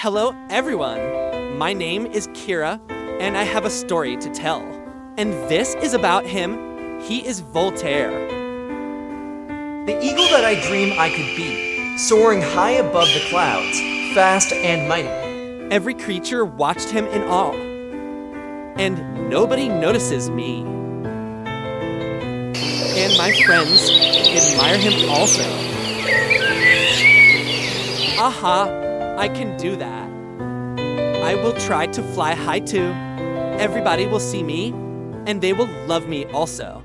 Hello, everyone. My name is Kira, and I have a story to tell. And this is about him. He is Voltaire. The eagle that I dream I could be, soaring high above the clouds, fast and mighty. Every creature watched him in awe, and nobody notices me. And my friends admire him also. Aha, I can do that. I will try to fly high too. Everybody will see me, and they will love me also.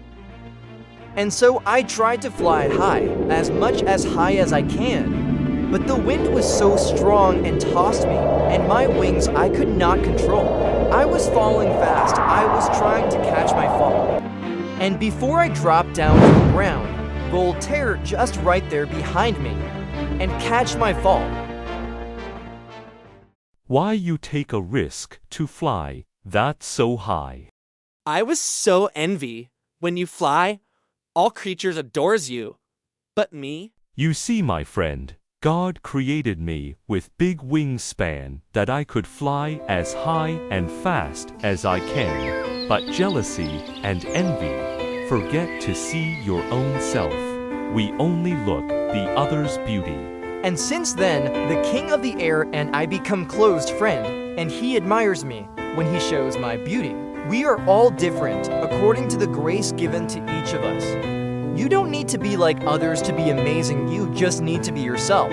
And so I tried to fly high, as much as high as I can. But the wind was so strong and tossed me, and my wings I could not control. I was falling fast. I was trying to catch my fall. And before I dropped down to the ground, Voltaire just right there behind me, and catch my fall. Why you take a risk to fly that so high? I was so envy. When you fly, all creatures adores you. But me? You see, my friend, God created me with big wingspan that I could fly as high and fast as I can. But jealousy and envy forget to see your own self. We only look the other's beauty. And since then, the king of the air and I become close friend, and he admires me when he shows my beauty. We are all different according to the grace given to each of us. You don't need to be like others to be amazing, you just need to be yourself.